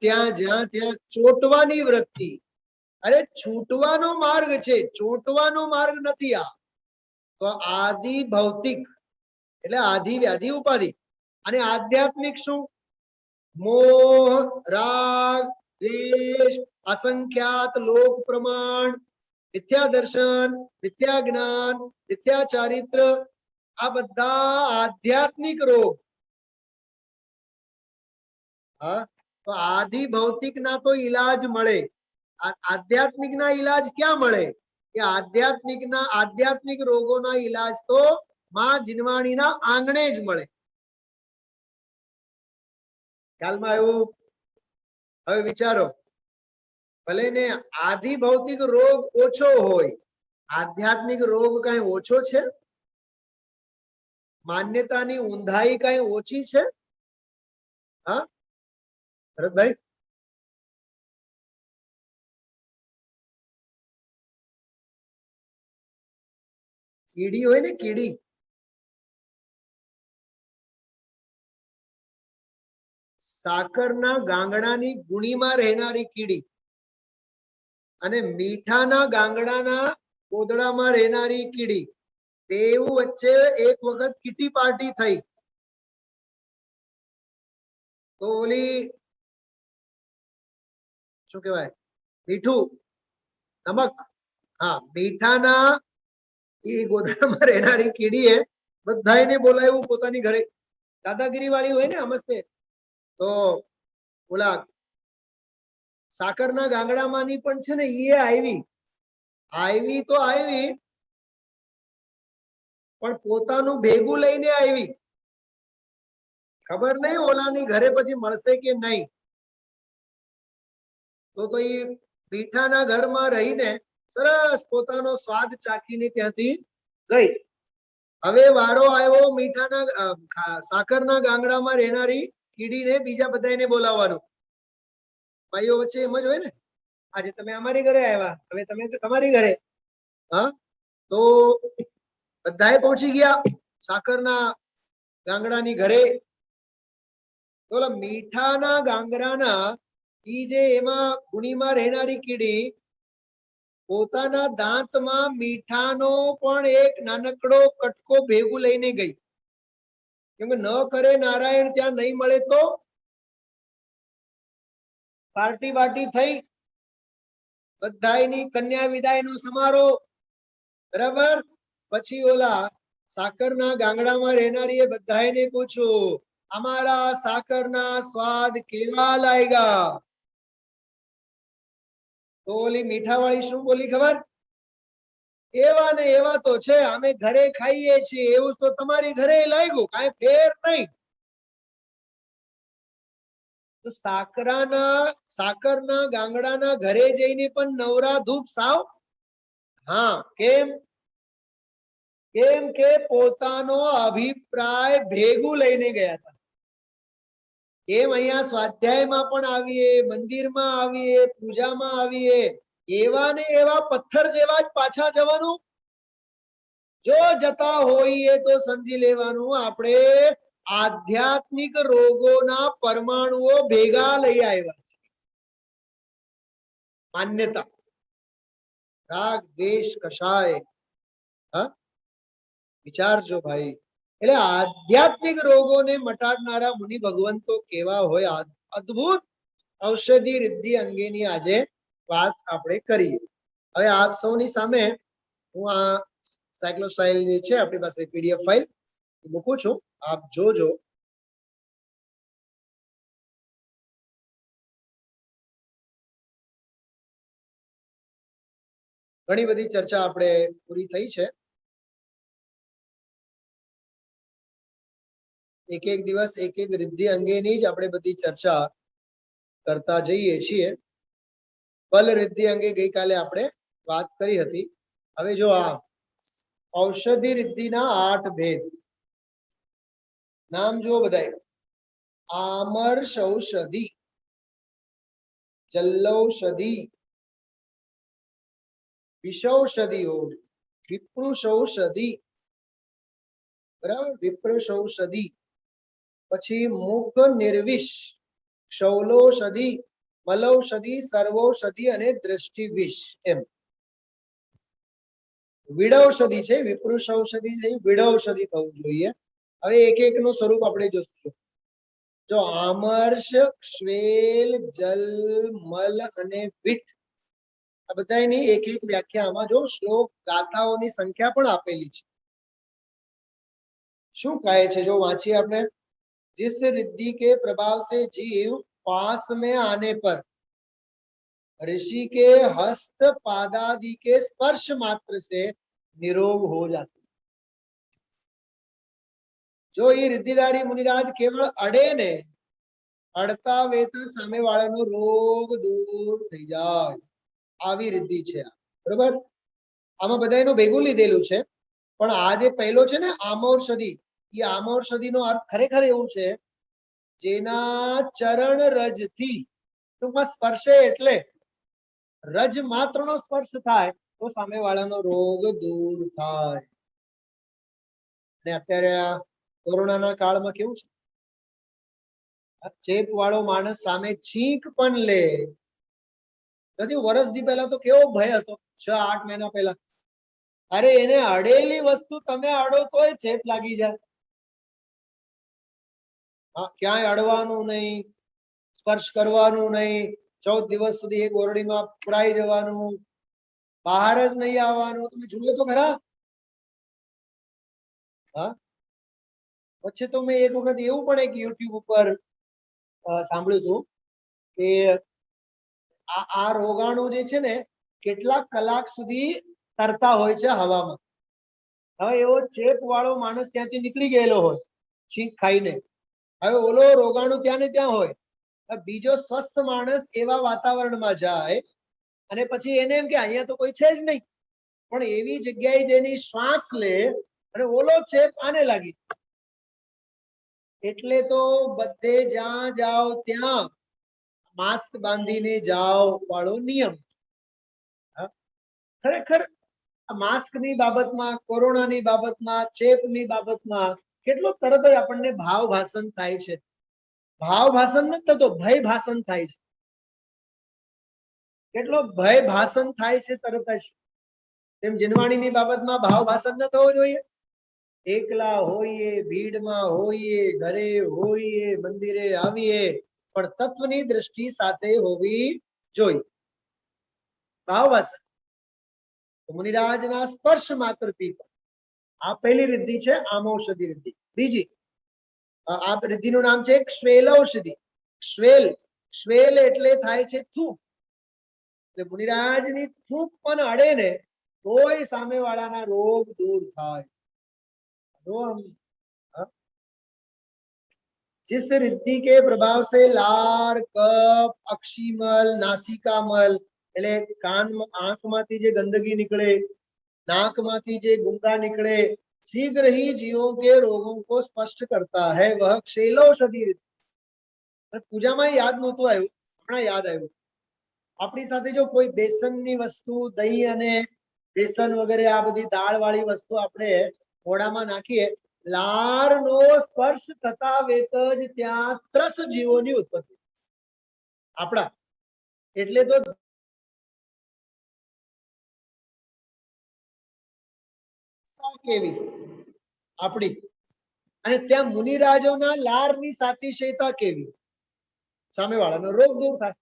ત્યાં ચોટવાની વૃત્તિ. અરે છૂટવાનો માર્ગ છે, ચોટવાનો માર્ગ નથી. આ તો આદિ ભૌતિક એટલે આદિ વ્યાધિ ઉપાધિ. અને આધ્યાત્મિક શું? મોહ, રાગ, દ્વેષ, અસંખ્યાત લોક પ્રમાણ, મિથ્યા દર્શન, મિથ્યા જ્ઞાન, મિથ્યા ચારિત્ર, આ બધા આધ્યાત્મિક રોગ. હા, તો આદિ ભૌતિક ના તો ઈલાજ મળે, આધ્યાત્મિક ના ઈલાજ ક્યાં મળે? કે આધ્યાત્મિક રોગોના ઈલાજ તો માં જીનવાણીના આંગણે જ મળે. ખ્યાલમાં આવ્યું? હવે વિચારો, ભલે ને આદિ ભૌતિક રોગ ઓછો હોય, આધ્યાત્મિક રોગ કઈ ઓછો છે? માન્યતાની ઊંધાઈ કઈ ઓછી છે? હા ભરતભાઈ, કીડી હોય ને કીડી, સાકરના ગાંગડાની ગુણીમાં રહેનારી કીડી અને મીઠાના ગાંગડાના કોદડામાં રહેનારી કીડી, તેવું વચ્ચે એક વખત કીટી પાર્ટી થઈ. તો ઓલી શું કહેવાય, મીઠું નમક, હા, મીઠાના એ ગોદડામાં રહેનારી કીડીએ બધાને બોલાવ્યું પોતાની ઘરે. દાદાગીરી વાળી હોય ને અમસ્તે. તો ઓલા સાકરના ગાંગડામાંની પણ છે ને એ આવી તો આવી, પણ પોતાનું ભેગું લઈને આવી. ખબર નહીં ઓલાની ઘરે પછી મળશે કે નહીં. તો એ મીઠાના ઘરમાં રહીને સરસ પોતાનો સ્વાદ ચાખીને ત્યાંથી ગઈ. હવે વારો આવ્યો મીઠાના સાકરના ગાંગડામાં રહેનારી કીડીને બીજા બધાને બોલાવવાનું. ભાઈઓ વચ્ચે એમ જ હોય ને, આજે તમે અમારી ઘરે આવ્યા, હવે તમે તમારી ઘરે. હા, તો બધાએ પહોંચી ગયા સાકરના ગાંગડાની ઘરે. તો મીઠાના ગાંગડાના ઈ જે એમાં ગુણીમાં રહેનારી કીડી પોતાના દાંતમાં મીઠાનો પણ એક નાનકડો કટકો ભેગું લઈને ગઈ. કેમ ન કરે નારાયણ ત્યાં નહીં મળે તો પાર્ટી બાર્ટી થઈ, બધાયની કન્યા વિદાય નો સમારોહ. બરાબર, પછી ઓલા સાકરના ગાંગડામાં રહેનારી એ બધાને પૂછ્યું, અમારા સાકરના સ્વાદ કેવા લાગ્યા? તો ઓલી મીઠાવાળી શું બોલી ખબર? એવા ને એવા તો છે, અમે ઘરે ખાઈએ છીએ, એવું તો તમારી ઘરે લાગ્યું, કાંઈ ફેર નહીં. તો સાકરના ગાંગડાના ઘરે જઈને પણ નવરા ધૂપ સાવ. હા, કેમ? કેમ કે પોતાનો અભિપ્રાય ભેગું લઈને ગયા હતા. એમ અહીંયા સ્વાધ્યાયમાં પણ આવીએ, મંદિરમાં આવીએ, પૂજામાં આવીએ, એવા ને એવા પથ્થર જેવા જ પાછા જવાનું. જો જતા હોઈએ તો સમજી લેવાનું આપણે આધ્યાત્મિક રોગોના પરમાણુઓ ભેગા લઈ આવ્યા છે. માન્યતા, રાગ દ્વેષ કશાય, હા, વિચારજો ભાઈ. એટલે આધ્યાત્મિક રોગોને મટાડનારા મુનિ ભગવંતો કેવા હોય, અદ્ભુત ઔષધિ રિદ્ધિ અંગેની આજે વાત આપણે કરીએ. હવે આપ સૌની સામે હું આ સાયક્લોસ્ટાઇલ જે છે આપણી પાસે પીડીએફ ફાઇલ મૂકું છું, આપ જોજો. ઘણી બધી ચર્ચા આપણે પૂરી થઈ છે. એક એક દિવસ એક એક રિદ્ધિ અંગેની જ આપણે બધી ચર્ચા કરતા જઈએ છીએ. બલ રિદ્ધિ અંગે ગઈકાલે આપણે વાત કરી હતી. હવે જો આ ઔષધિ રિદ્ધિના 8 ભેદ નામ જો બધાય. આમર્ષ ઔષધિ, જલ્લૌષધિ, વિષૌષધિ, વિપ્રુષૌષધિ, બરાબર, વિપ્રષૌષધિ. પછી મુખ નિર્વિષ, ક્ષૌલોષધિ, મલૌષધિ, સર્વૌષધિ અને દ્રષ્ટિવિષ. એમ વિડૌષધિ છે, વિપ્રુષૌષધિ નહીં, વિડૌષધિ થવું જોઈએ. હવે એક એક નું સ્વરૂપ આપણે જોઈશું. જો આમર્ષ, શ્વેલ, જલ, મલ અને વિટ, આ બધાની એક એક વ્યાખ્યામાં જો શ્લોક ગાથાઓની સંખ્યા પણ આપેલી છે. શું કહે છે જો વાંચીએ આપણે? जिस रिद्धि के प्रभाव से जीव पास में आने पर ऋषि के हस्त पादादि के स्पर्श मात्र से निरोग हो जाते। जो ये रिद्धिधारी मुनिराज केवल अड़े ने अड़ता वेता सामे वाળાનો રોગ દૂર થઈ જાય, આવી રિદ્ધિ છે આ, બરોબર? આમાં બધાયનું ભેગું લીધેલું છે, પણ આ જે પહેલો છે ને આમૌષધિ, એ આમૌષધિનો અર્થ ખરેખર એવું છે જેના ચરણ રજથી ટૂંકમાં સ્પર્શે, એટલે રજ માત્રનો સ્પર્શ થાય તો સામેવાળાનો રોગ દૂર થાય. અને અત્યારે આ કોરોનાના કાળમાં કેવું છે, ચેપ વાળો માણસ સામે છીંક પણ લે નથી. વર્ષથી પહેલા તો કેવો ભય હતો, 6-8 મહિના પહેલા. અરે એને અડેલી વસ્તુ તમે અડો તોય ચેપ લાગી જાય. ક્યાંય અડવાનું નહીં, સ્પર્શ કરવાનું નહીં, 14 દિવસ સુધી એક ઓરડીમાં પુરાઈ જવાનું, બહાર જ નહીં આવવાનું. તમે જુઓ તો ખરા. પછી તો મેં એક વખત એવું પણ એક યુટ્યુબ ઉપર સાંભળ્યું હતું કે આ રોગાણુ જે છે ને કેટલાક કલાક સુધી તરતા હોય છે હવામાં. હવે એવો ચેપ વાળો માણસ ત્યાંથી નીકળી ગયેલો હોય છીંક ખાઈને, હવે ઓલો રોગાણુ ત્યાં ને ત્યાં હોય, બીજો સ્વસ્થ માણસ એવા વાતાવરણમાં જાય અને પછી એને એમ કે અહીંયા તો કોઈ છે જ નહીં, પણ એવી જગ્યાએ જેની શ્વાસ લે અને ઓલો ચેપ આને લાગી. એટલે તો બધે જ્યાં જાઓ ત્યાં માસ્ક બાંધીને જાઓ વાળો નિયમ. ખરેખર માસ્કની બાબતમાં, કોરોનાની બાબતમાં, ચેપની બાબતમાં કેટલો તરત જ આપણને ભાવ ભાષણ થાય છે. ભાવ ભાષણ નથી થતો, ભય ભાષણ થાય છે. કેટલો ભય ભાષણ થાય છે તરત જ. તેમ જીનવાણીની બાબતમાં ભાવ ભાષણ ન થવો જોઈએ. એકલા હોઈએ, ભીડમાં હોઈએ, ઘરે હોઈએ, મંદિરે આવીએ, પણ તત્વની દ્રષ્ટિ સાથે હોવી જોઈએ. ભાવ ભાષણ મુનિરાજના સ્પર્શ માત્રથી, આ પહેલી રિદ્ધિ છે આમૌષધિ રિદ્ધિ. બીજી આ રિદ્ધિનું નામ છે શ્વેલૌષધિ. શ્વેલ, શ્વેલ એટલે થાય છે થૂક. એટલે મુનિરાજની થૂક પણ અડે ને તોય સામેવાળાના રોગ દૂર થાય. जिस रिद्धि के प्रभाव से लार, कफ, अक्षिमल, नासिकामल એટલે કાન આંખમાંથી જે ગંદકી નીકળે, नाकમાંથી જે गुंगा निकले, शीघ्र ही जीवों के रोगों को स्पष्ट करता है वह क्षैलौषधि रिद्धि. પૂજામાં યાદ નહોતું આવ્યું, હમણાં યાદ આવ્યું. આપણી સાથે જો કોઈ બેસનની વસ્તુ, દહીં અને બેસન વગેરે આ બધી દાળ વાળી વસ્તુ આપણે મોઢામાં નાખીએ, લારનો સ્પર્શ થતા વેત જ ત્યાં ત્રસ જીવોની ઉત્પત્તિ. આપણા એટલે તો કેવી આપણી, અને ત્યાં મુનિરાજોના લારની સાતિશયતા કેવી, સામેવાળાનો રોગ દૂર થાય.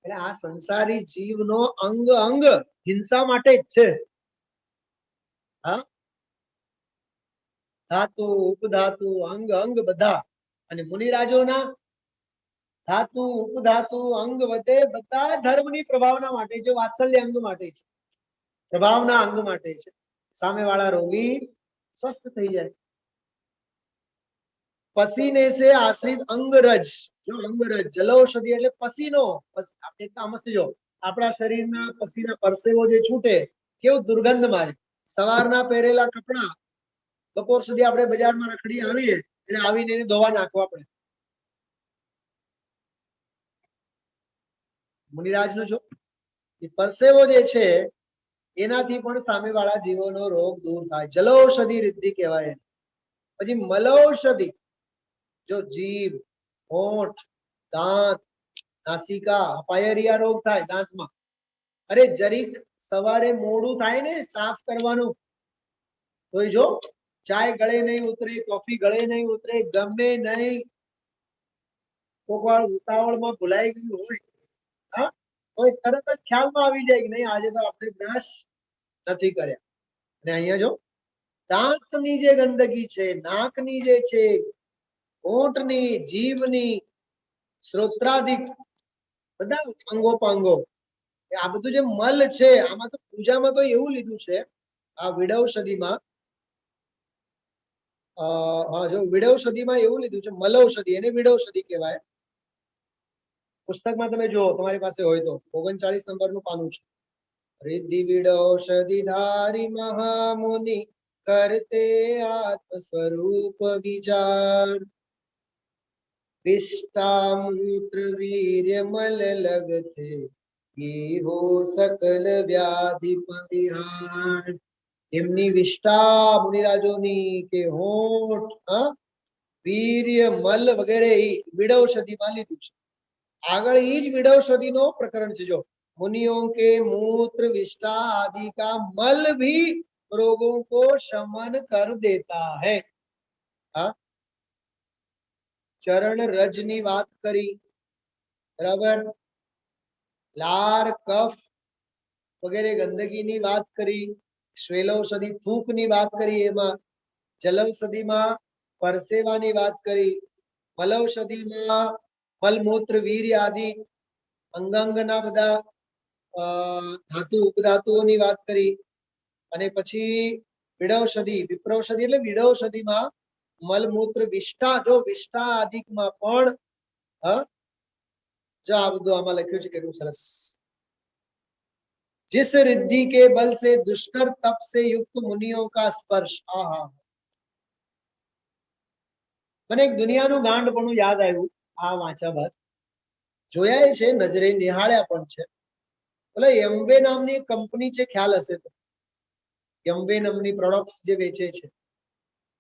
એટલે આ સંસારી જીવનો અંગ અંગ હિંસા માટે જ છે. હા, ધાતુ, ઉપધાતુ, અંગ અંગ બધા. અને મુનિરાજોના ધાતુ, ઉપધાતુ, અંગ વધે બધા ધર્મની પ્રભાવના માટે છે, વાત્સલ્ય અંગ માટે છે, પ્રભાવના અંગ માટે છે. સામેવાળા રોગી સ્વસ્થ થઈ જાય. પસીને સે આશ્રિત અંગરજ, જો અંગરજ જલૌષધિ એટલે પસીનો. સમજજો, આપણા શરીરના પસીના પરસેવો જે છૂટે કેવું દુર્ગંધ મારે. સવારના પહેરેલા કપડા બપોર સુધી આપણે બજારમાં રખડી આવીએ એટલે આવીને એને ધોવા નાખવા પડે. મુનિરાજનો જો એ પરસેવો જે છે એનાથી પણ સામેવાળા જીવોનો રોગ દૂર થાય. જલૌષધિ રિદ્ધિ કહેવાય. પછી મલૌષધિ, જો જીભ, હોઠ, દાંત, નાસિકા, પાયરિયા રોગ થાય દાંતમાં. અરે જરીક સવારે મોડું થાય ને સાફ કરવાનું, તો જો ચાય ગળે નહીં ઉતરે, કોફી ગળે નહીં ઉતરે, ગમે નહીં, કોક વાર ઉતાવળમાં ભૂલાઈ ગયું હોય, હા, તો તરત જ ખ્યાલમાં આવી જાય કે નહીં આજે તો આપણે બ્રશ નથી કર્યા. અને અહીંયા જો દાંતની જે ગંદકી છે, નાકની જે છે, હોઠની, જીભની, શ્રોત્રાદિક બધા અંગો પાંગો, આ બધું જે મલ છે, આમાં તો પૂજામાં તો એવું લીધું છે આ વિડૌષધિમાં, હા જો વિડૌષધિમાં એવું લીધું છે, મલૌષધિ એને વિડૌષધિ કહેવાય. પુસ્તકમાં તમે જુઓ, તમારી પાસે હોય તો 39 નંબરનું પાનું છે. રિદ્ધિ વિડૌષધિ ધારી મહામુનિ કરતે આત્મ સ્વરૂપ વિચાર, વિષ્ટા મૂત્ર વીર્ય મલ લગતે હો સકલ વ્યાધિ પરિહાર. એમની વિષ્ટા મુનિરાજોની કે હોઠ, વીર્ય મલ વગેરે વિડૌષધિમાં લીધું છે. આગળ એ જ विडौषधि प्रकरण છે. जो मुनियों के मूत्र विष्टा आदि का मल भी रोगों को शमन कर देता है. हाँ, चरण रज ની વાત કરી, બરાબર, લાર કફ વગેરે ગંદકીની વાત કરી, શ્વેલૌષધિ થૂકની વાત કરી, એમાં જલૌષધિમાં પરસેવાની વાત કરી, મલૌષધિમાં મલમૂત્ર વીર્ય આદि અંગાંગના બધા ધાતુ ઉપધાતુઓની વાત કરી, અને પછી વિડૌષધિ વિપ્રૌષધિ એટલે વિડૌષધિમાં મલમૂત્ર વિષ્ટા, જો વિષ્ટા આદિકમાં પણ જો આ બધું આમાં લખ્યું છે કેટલું સરસ. जिस रिद्धि के बल से दुष्कर तप से युक्त मुनियों का स्पर्श. आहा, મને એક દુનિયાનું ગાંડપણું યાદ આવ્યું આ વાંચ્યા બાદ. જોયા છે, નજરે નિહાળ્યા પણ છે. એટલે એમ્બે નામની કંપની છે, ખ્યાલ હશે તો. એમ્બે નામની પ્રોડક્ટ્સ જે વેચે છે,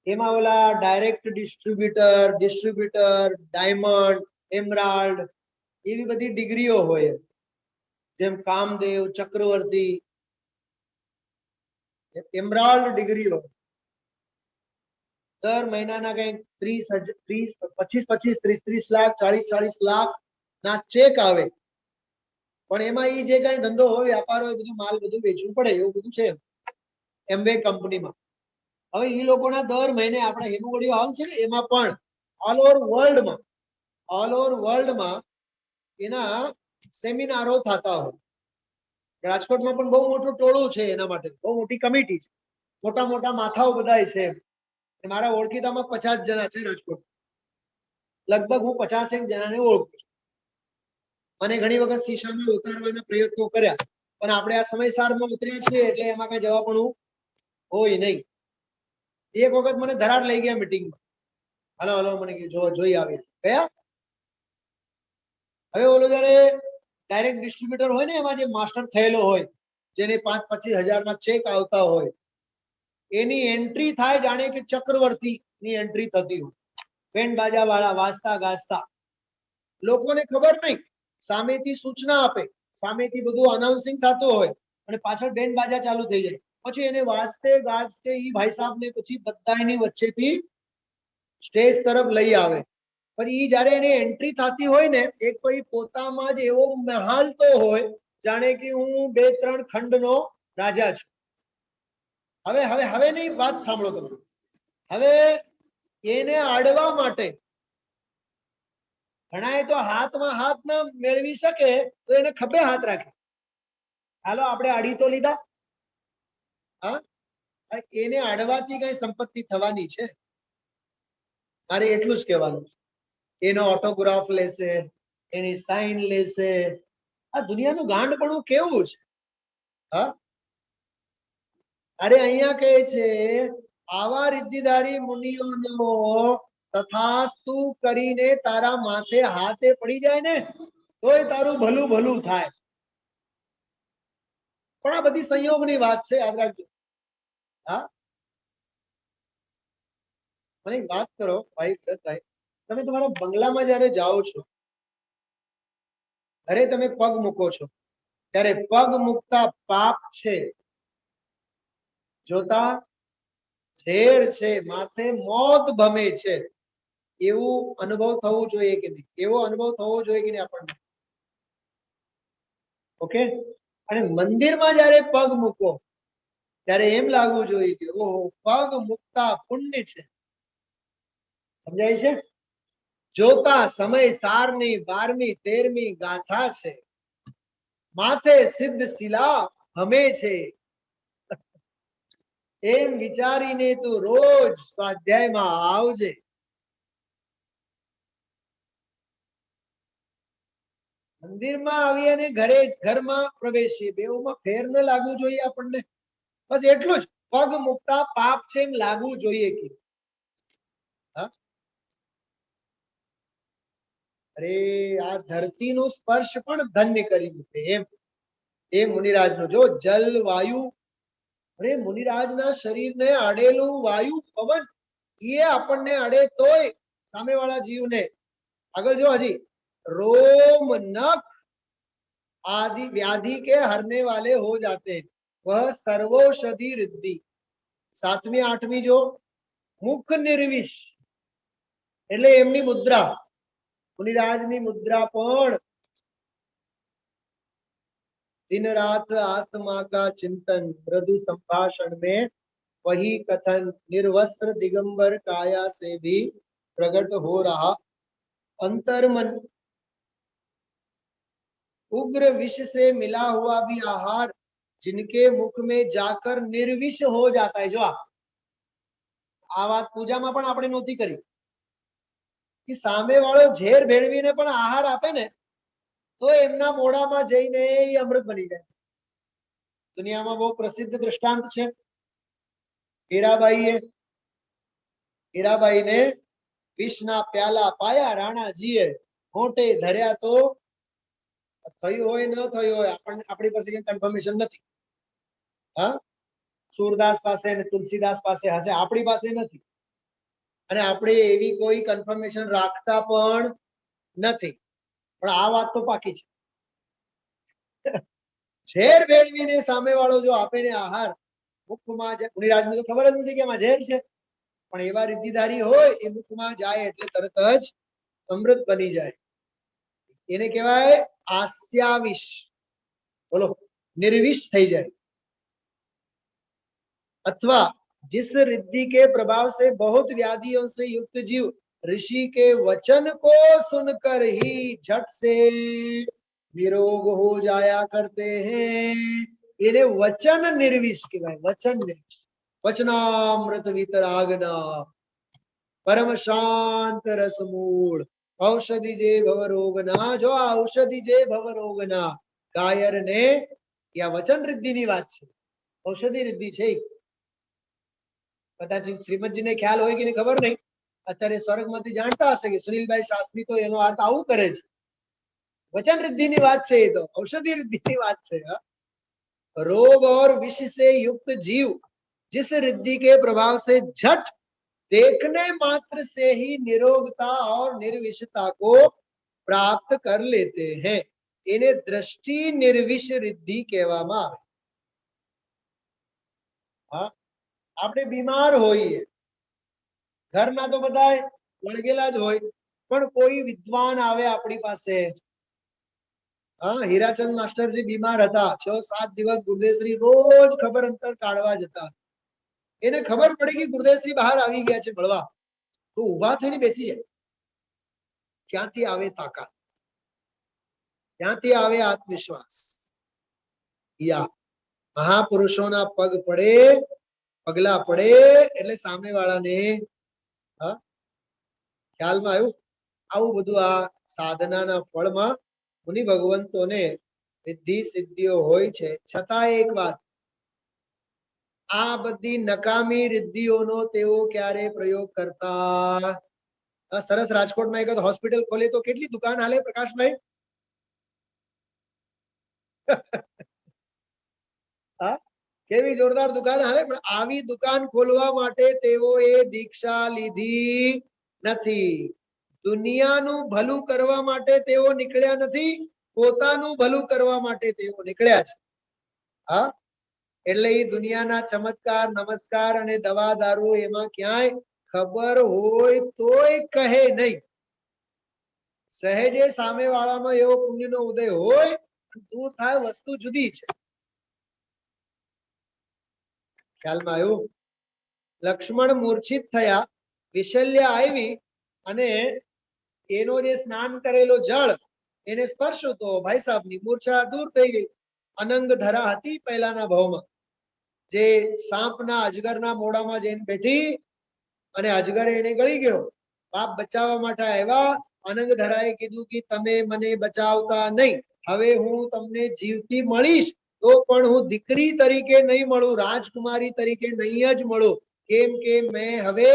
એમાં ઓલા ડાયરેક્ટ ડિસ્ટ્રીબ્યુટર, ડાયમંડ, એમરાલ્ડ એવી બધી ડિગ્રીઓ હોય, જેમ કામદેવ, ચક્રવર્તી, એમરાલ્ડ ડિગ્રીઓ. દર મહિનાના કઈ 25-30 લાખ, 40 લાખ ના ચેક આવે. પણ એમાં એ જે કઈ ધંધો હોય, વ્યાપાર હોય, બધું માલ બધું વેચવું પડે, એવું બધું છે એમ્બે કંપનીમાં. હવે એ લોકોના દર મહિને આપણા હેમુગડીઓ હાલ છે ને, એમાં પણ ઓલ ઓવર વર્લ્ડમાં એના સેમિનારો થતા હોય. રાજકોટમાં પણ બહુ મોટું ટોળું છે એના માટે, બહુ મોટી કમિટી છે, મોટા મોટા માથાઓ બધા છે. મારા ઓળખીતામાં 50 જણા છે રાજકોટ. લગભગ હું 50 જણાને ઓળખું છું. અને ઘણી વખત શીશામાં ઉતારવાના પ્રયત્નો કર્યા, પણ આપણે આ સમયસારમાં ઉતર્યા છીએ એટલે એમાં કઈ જવાબણું હોય નહીં. એક વખત મને ધરાર લઈ ગયા મીટિંગમાં. હલો મને જોઈ આવી ગયા. હવે ઓલો જયારે ડાયરેક્ટ ડિસ્ટ્રીબ્યુટર હોય ને, એમાં જે માસ્ટર થયેલો હોય, જેને 5-25 હજારના ચેક આવતા હોય, એની એન્ટ્રી થાય જાણે કે ચક્રવર્તી ની એન્ટ્રી થતી હોય, બેન્ડ બાજા વાળા વાજતા ગાજતા. લોકોને ખબર નહીં, સામેથી સૂચના આપે, સામેથી બધું અનાઉન્સિંગ થતું હોય, અને પાછળ બેન્ડ બાજા ચાલુ થઈ જાય. પછી એને વાજતે ગાજતે ઈ ભાઈ સાહેબ ને પછી બધાની વચ્ચેથી સ્ટેજ તરફ લઈ આવે. પણ ઈ જયારે એની એન્ટ્રી થતી હોય ને, એક તો ઈ પોતામાં જ એવો મહાલતો હોય, જાણે કે હું 2-3 ખંડનો રાજા છું. હવે ની વાત સાંભળો તમે. હવે એને આડવા માટે ઘણાએ તો હાથમાં હાથ ના મેળવી શકે તો એને ખભે હાથ રાખે. હાલો આપણે આડી તો લીધા. હા, એને આડવાથી કઈ સંપત્તિ થવાની છે? મારે એટલું જ કહેવાનું. એનો ઓટોગ્રાફ લેશે, એની સાઇન લેશે. આ દુનિયાનું ગાંડપણું કેવું છે? હા, અરે અહીંયા કહે છે, આવા રિદ્ધિધારી મુનિઓનો તથાસ્તુ કરીને તારા માથે હાથે પડી જાય ને, તોય તારું ભલું ભલું થાય. પણ આ બધી સંયોગની વાત છે, યાદ રાખજો. હા, મને વાત કરો ભાઈ ભરતભાઈ, તમે તમારા બંગલામાં જયારે જાઓ છો, ઘરે તમે પગ મૂકો છો, ત્યારે પગ મૂકતા પાપ છે, જોતા ઝેર છે, માથે મોત ભમે છે, એવું અનુભવ થવું જોઈએ કે નહીં? એવો અનુભવ થવો જોઈએ કે નહીં આપણને? ઓકે. અને મંદિરમાં જયારે પગ મૂકો ત્યારે એમ લાગવું જોઈએ કે ઓહો, પગ મૂકતા પુણ્ય છે. સમજાય છે? જોતા સમય સારની 12મી 13મી ગાથા છે, માથે સિદ્ધ શિલા હમે છે. એમ વિચારીને તું રોજ સ્વાધ્યાયમાં આવજે. મંદિરમાં આવી અને ઘરમાં પ્રવેશીએ, બેઉમાં ફેર ન લાગવું જોઈએ આપણને. બસ એટલું જ, પગ મૂકતા પાપ છે એમ લાગવું જોઈએ કે અરે આ ધરતીનો સ્પર્શ પણ ધન્ય કરી મૂકે એમ. એ મુનિરાજનો જો જલ વાયુ, અરે મુનિરાજના શરીરને અડેલું વાયુ પવન એ આપણને અડે તોય સામેવાળા જીવને, આગળ જો હજી, रोम नख आदि व्याधि के हरने वाले हो जाते हैं, वह सर्वौषधि रिद्धि. 7મી 8મી जो मुख निर्विष એટલે એમની મુદ્રા, મુનિરાજની મુદ્રા પણ दिन रात आत्मा का चिंतन, मृदु संभाषण में वही कथन, निर्वस्त्र दिगंबर काया से भी प्रकट हो रहा अंतर्मन, उग्र विष से मिला हुआ भी आहार जिनके मुख में जाकर निर्विष हो जाता है. जो આ વાત પૂજામાં પણ આપણે નહોતી કરી કે સામે વાળો ઝેર ભેળવીને પણ આહાર આપે ને તો એમના મોઢામાં જઈને એ અમૃત બની જાય. દુનિયામાં બહુ પ્રસિદ્ધ દૃષ્ટાંત છે. હીરાબાઈને વિષના પ્યાલા પાયા, રાણાજીએ મોટે ધર્યા તો થયું હોય ન થયું હોય આપણી પાસે કઈ કન્ફર્મેશન નથી. હા, સુરદાસ પાસે અને તુલસીદાસ પાસે હશે, આપણી પાસે નથી, અને આપણે એવી કોઈ કન્ફર્મેશન રાખતા પણ નથી. પણ આ વાત તો પાકી છે, ઝેર ભેળવીને સામેવાળો જો આપે ને આહાર, મુખમાં મુનિરાજને તો ખબર જ નથી કે એમાં ઝેર છે, પણ એવા રિદ્ધિધારી હોય એ મુખમાં જાય એટલે તરત જ અમૃત બની જાય. એને કહેવાય आस्याविष. बोलो, निर्विष થઈ જાય. अथवा जिस रिद्धि के प्रभाव से बहुत व्याधियों से युक्त जीव ऋषि के वचन को सुनकर ही झट से निरोग हो जाया करते हैं, इन्हें वचन निर्विष कહેવાય. वचन निर्विष, वचनामृत वितरागना, परम शांत रस मूળ, औषधि जे भव रोगना. जो औषधि जे भव रोगना કાયર ને આ વચન રિદ્ધિની વાત છે, ઔષધિ રિદ્ધિ છે. કદાચિત શ્રીમદજીને ખ્યાલ હોય કે ખબર નહીં, અત્યારે સ્વર્ગમાંથી જાણતા હશે કે સુનિલભાઈ શાસ્ત્રી તો એનો અર્થ આવું કરે છે. वचन रिद्धि ની વાત છે, એ તો औषधि रिद्धि ની વાત છે. रोग और विष से युक्त जीव जिस रिद्धि के प्रभाव से झट देखने मात्र से ही निरोगता और निर्विषता को प्राप्त कर लेते हैं, इन्हें दृष्टि निर्विष रिद्धि કહેવામાં આવે. હા, આપણે બીમાર હોઈએ, ઘરના તો બધા વળગેલા જ હોય, પણ કોઈ વિદ્વાન આવે આપણી પાસે. હા, હીરાચંદ માસ્ટરજી બીમાર હતા, 6-7 દિવસ ગુરુદેવશ્રી રોજ ખબર અંતર કાઢવા જતા. એને ખબર પડી કે ગુરુદેવશ્રી બહાર આવી ગયા છે મળવા, તો ઊભા થઈને બેસી જાય. ક્યાંથી આવે તાકાત, ક્યાંથી આવે આત્મવિશ્વાસ? યા મહાપુરુષોના પગ પડે, પગલા પડે એટલે સામેવાળાને ખ્યાલમાં આવ્યું. આવું બધું આ સાધનાના ફળમાં મુનિ ભગવંતોને રિદ્ધિ સિદ્ધિઓ હોય છે. છતાં એક વાત, આ બધી નકામી રિદ્ધિઓનો તેઓ ક્યારે પ્રયોગ કરતા? સરસ રાજકોટમાં એક હોસ્પિટલ ખોલે તો કેટલી દુકાન હાલે પ્રકાશભાઈ? કેવી જોરદાર દુકાન હાલે, પણ આવી દુકાન ખોલવા માટે તેઓએ દીક્ષા લીધી નથી. દુનિયાનું ભલું કરવા માટે તેઓ નીકળ્યા નથી, પોતાનું ભલું કરવા માટે તેઓ નીકળ્યા છે. હા, એટલે એ દુનિયાના ચમત્કાર, નમસ્કાર અને દવા દારૂ એમાં ક્યાંય ખબર હોય તોય કહે નહીં. સહેજે સામેવાળાનો એવો પુણ્યનો ઉદય હોય, દૂર થાય, વસ્તુ જુદી છે. ખ્યાલમાં આવ્યું? લક્ષ્મણ મૂર્છિત થયા, વિશલ્ય આવી અને એનો જે સ્નાન કરેલો જળ એને સ્પર્શ્યો તો ભાઈ સાહેબની મૂર્છા દૂર થઈ ગઈ. અનંગ ધરા હતી પહેલાના ભાવમાં, જે સાપના અજગરના મોઢામાં જઈને બેઠી અને અજગરે એને ગળી ગયો. બાપ બચાવવા માટે આવ્યા. અનંગ ધરાએ કીધું કે તમે મને બચાવતા નહીં, હવે હું તમને જીવતી મળીશ તો પણ હું દીકરી તરીકે નહીં મળું, રાજકુમારી તરીકે નહીં જ મળું. કેમ કે મેં હવે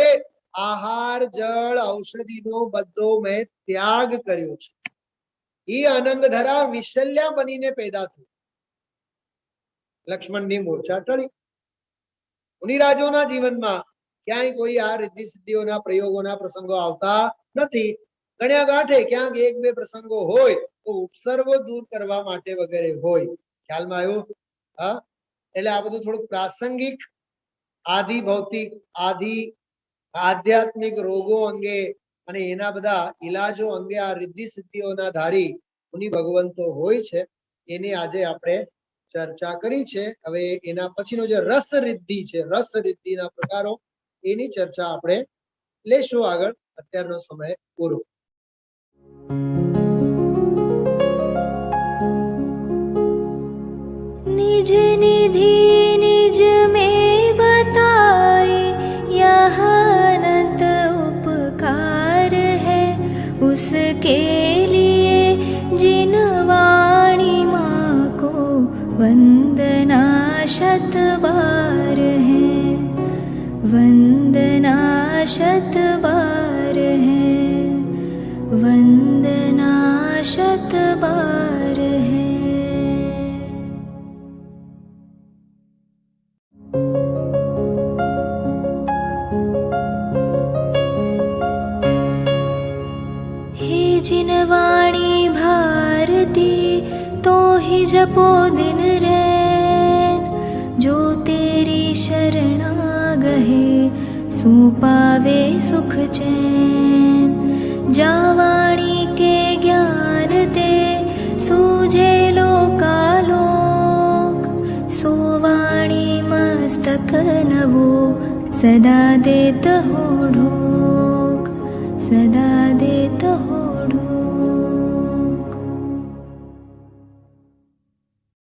આહાર જળ ઔષધિનો બધો મેં ત્યાગ કર્યો છે. એ અનંગ ધરા વિશલ્યા બનીને પેદા થઈ. લક્ષ્મણની મૂર્છા ટળી. મુનિરાજોના જીવનમાં ક્યાંય કોઈ આ રિદ્ધિ સિદ્ધિઓના પ્રયોગોના પ્રસંગો આવતા નથી. ગણ્યા ગાંઠે ક્યાંક એક બે પ્રસંગો હોય તો ઉપસર્ગો દૂર કરવા માટે વગેરે હોય. ખ્યાલમાં આવ્યું? હા, એટલે આ બધું થોડુંક પ્રાસંગિક આધિ ભૌતિક આધિ આધ્યાત્મિક રોગો અંગે અને એના બધા ઈલાજો અંગે આ રિદ્ધિ સિદ્ધિઓના ધારી મુનિ ભગવંતો હોય છે એની આજે આપણે ચર્ચા કરી છે. હવે એના પછીનો જે રસ રિદ્ધિ છે, રસ રિદ્ધિના પ્રકારો, એની ચર્ચા આપણે લેશું આગળ. અત્યારનો સમય પૂરો. निज निधि निज में बताए यह अनंत उपकार है, उसके लिए जिन वाणी माँ को वंदना शत बार है, वंदना शत बार है, वंदना शत बार है. जिन वाणी भारती तो ही जपो दिन रैन, जो तेरी शरणा गहे सो पावे सुख चैन. जा वाणी के ज्ञान ते सूझे लोकालोक, सो वाणी मस्तक नवो सदा देत हो ढोक, सदा देत हो